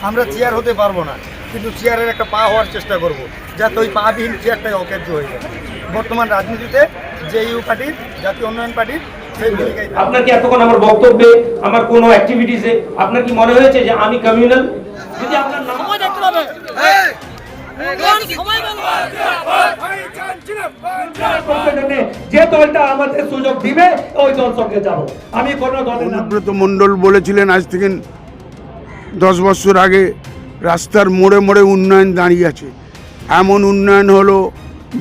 আমরা চেয়ার হতে পারবো না, কিন্তু চেয়ারের একটা পা হওয়ার চেষ্টা করব, যাতে ওই পাবিহীন চেয়ারটাই অকার্য হয়ে যায়। বর্তমান রাজনীতিতে জেইউ পার্টির, জাতীয় উন্নয়ন পার্টির সেই ভূমিকায়। আপনার কি এতক্ষণ আমার বক্তব্যে, আমার কোনো অ্যাক্টিভিটিসে আপনার কি মনে হয়েছে যে আমি কমিউনাল? যদি আপনার নাম দেখতে পাবে যে দলটা আমাদের সুযোগ দিবে ওই দল সঙ্গে যাব। আমি কোনো দলের নাম। অনুব্রত মণ্ডল বলেছিলেন আজ থেকে 10 বছর আগে রাস্তার মোড়ে মোড়ে উন্নয়ন দাঁড়িয়ে আছে। এমন উন্নয়ন হলো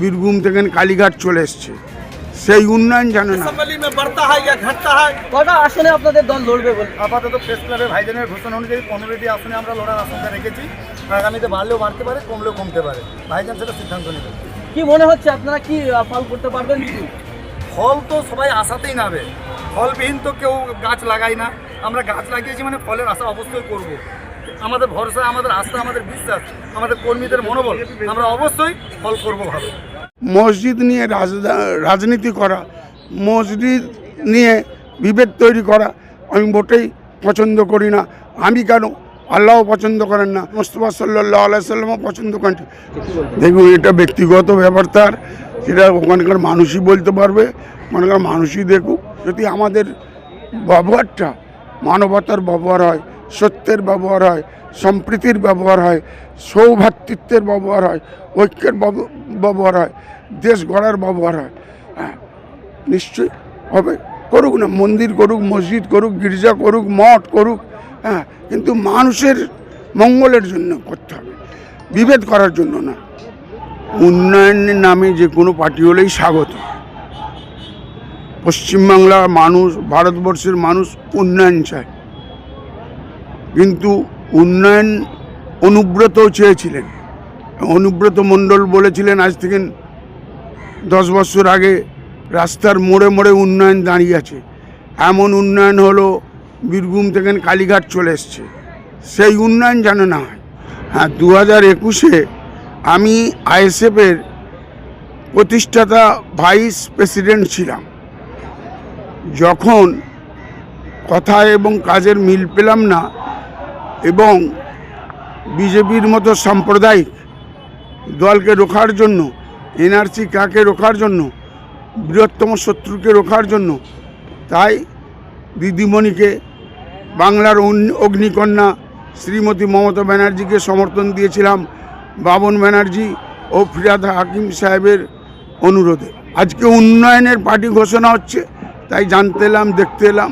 বীরভূম থেকে কালীঘাট চলে এসছে, সেই উন্নয়ন জানে না। কটা আসনে আপনাদের দল লড়বে বলে? আপাতত প্রেস ক্লাবের ভাইজানের ঘোষণা অনুযায়ী 15টি আসনে আমরা লড়ার আশঙ্কা রেখেছি। আগামীতে বাড়লেও বাড়তে পারে, কমলেও কমতে পারে, ভাইজান সেটা সিদ্ধান্ত নেবে। কি মনে হচ্ছে আপনারা কি ফল করতে পারবেন? ফল তো সবাই আশাতেই নাবে, ফলবিহীন তো কেউ গাছ লাগায় না। আমরা গাছ লাগিয়েছি মানে ফলের আশা অবশ্যই করব। আমাদের ভরসা, আমাদের আস্থা, আমাদের বিশ্বাস, আমাদের কর্মীদের মনোবল, আমরা অবশ্যই ফল করব ভালো। মসজিদ নিয়ে রাজনীতি করা, মসজিদ নিয়ে বিভেদ তৈরি করা আমি মোটেই পছন্দ করি না। আমি কেন, আল্লাহও পছন্দ করেন না, মুস্তাফা সাল্লাল্লাহু আলাইহি সাল্লামও পছন্দ করেন। দেখুন, এটা ব্যক্তিগত ব্যাপার, তার সেটা ওখানকার মানুষই বলতে পারবে, ওখানকার মানুষই দেখুক। যদি আমাদের ব্যবহারটা মানবতার ব্যবহার হয়, সত্যের ব্যবহার হয়, সম্প্রীতির ব্যবহার হয়, সৌভ্রাতৃত্বের ব্যবহার হয়, ঐক্যের ব্যবহার হয়, দেশ গড়ার ব্যবহার হয়, হ্যাঁ নিশ্চয়ই হবে। করুক না, মন্দির করুক, মসজিদ করুক, গির্জা করুক, মঠ করুক, হ্যাঁ, কিন্তু মানুষের মঙ্গলের জন্য করতে হবে, বিভেদ করার জন্য না। উন্নয়নের নামে যে কোনো পার্টি হলেই স্বাগত। পশ্চিমবাংলার মানুষ, ভারতবর্ষের মানুষ উন্নয়ন চায়, কিন্তু উন্নয়ন অনুব্রতও চেয়েছিলেন। অনুব্রত মণ্ডল বলেছিলেন আজ থেকে 10 বছর আগে রাস্তার মোড়ে মোড়ে উন্নয়ন দাঁড়িয়ে আছে। এমন উন্নয়ন হলো বীরভূম থেকে কালীঘাট চলে এসছে, সেই উন্নয়ন যেন না হয়। হ্যাঁ, 2021-এ আমি আইএসএফের প্রতিষ্ঠাতা ভাইস প্রেসিডেন্ট ছিলাম। যখন কথা এবং কাজের মিল পেলাম না এবং বিজেপির মতো সাম্প্রদায়িক দলকে রোখার জন্য, এনআরসি কাকে রোখার জন্য, বৃহত্তম শত্রুকে রোখার জন্য, তাই দিদিমণিকে, বাংলার অগ্নিকন্যা শ্রীমতী মমতা ব্যানার্জিকে সমর্থন দিয়েছিলাম বাবন ব্যানার্জি ও ফিরহাদ হাকিম সাহেবের অনুরোধে। আজকে উন্নয়নের পার্টি ঘোষণা হচ্ছে, তাই জানতে এলাম, দেখতে এলাম।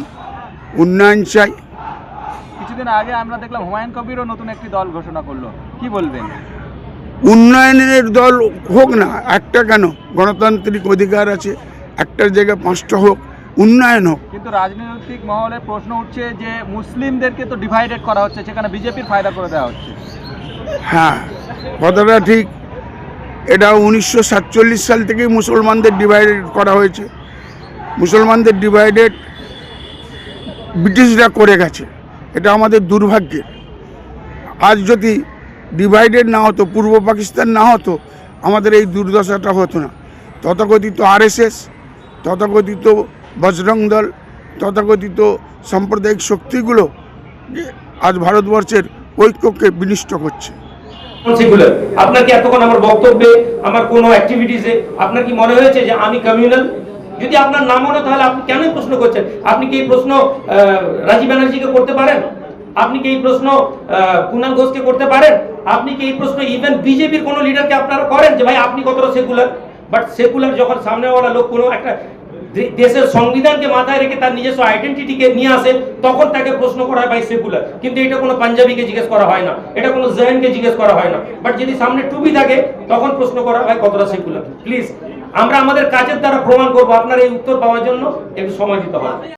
উন্নয়ন চাই। কিছুদিন আগে আমরা দেখলাম হুমায়ুন কবিরও নতুন একটি দল ঘোষণা করলো, কি বলবেন? উন্নয়নের দল হোক না, একটা কেন, গণতান্ত্রিক অধিকার আছে, একটার জায়গায় 5টা হোক, উন্নয়ন হোক। কিন্তু রাজনৈতিক মহলে প্রশ্ন উঠছে যে মুসলিমদেরকে তো ডিভাইডেড করা হচ্ছে, সেখানে বিজেপির ফায়দা করে দেওয়া হচ্ছে। হ্যাঁ, কথাটা ঠিক। এটা 1947 সাল থেকেই মুসলমানদের ডিভাইডেড করা হয়েছে। মুসলমানদের ডিভাইডেড ব্রিটিশরা করে গেছে, এটা আমাদের দুর্ভাগ্যের। আজ যদি ডিভাইডেড না হতো, পূর্ব পাকিস্তান না হতো, আমাদের এই দুর্দশাটা হতো না। তথাকথিত আরএসএস, তথাকথিত বজরং দল, তথাকথিত সাম্প্রদায়িক শক্তিগুলো আজ ভারতবর্ষের ঐক্যকে বিনষ্ট করছে। আপনার কি এতক্ষণ আমার বক্তব্যে, আমার কোনো অ্যাক্টিভিটিসে আপনার কি মনে হয়েছে যে আমি কমিউনাল? যদি আপনার নাম হলো তাহলে আপনি কেন প্রশ্ন করছেন? আপনি কি এই প্রশ্ন রাজীব ব্যানার্জিকে করতে পারেন? আপনি কি এই প্রশ্ন কুণাল ঘোষকে করতে পারেন? আপনি কি এই প্রশ্ন ইভেন বিজেপির কোনো লিডারকে আপনারা করেন যে ভাই আপনি কতটা সেকুলার? বাট সেকুলার যখন সামনেওয়ালা লোক কোনো একটা দেশের সংবিধানকে মাথায় রেখে তার নিজস্ব আইডেন্টিটিকে নিয়ে আসে, তখন তাকে প্রশ্ন করা হয় ভাই সেকুলার। কিন্তু এটা কোনো পাঞ্জাবিকে জিজ্ঞেস করা হয় না, এটা কোনো জৈনকে জিজ্ঞেস করা হয় না। বাট যদি সামনে টুপি থাকে তখন প্রশ্ন করা হয় কতটা সেকুলার। প্লিজ, আমরা আমাদের কাজের দ্বারা প্রমাণ করবো। আপনার এই উত্তর পাওয়ার জন্য একটু সময় দিতে হবে।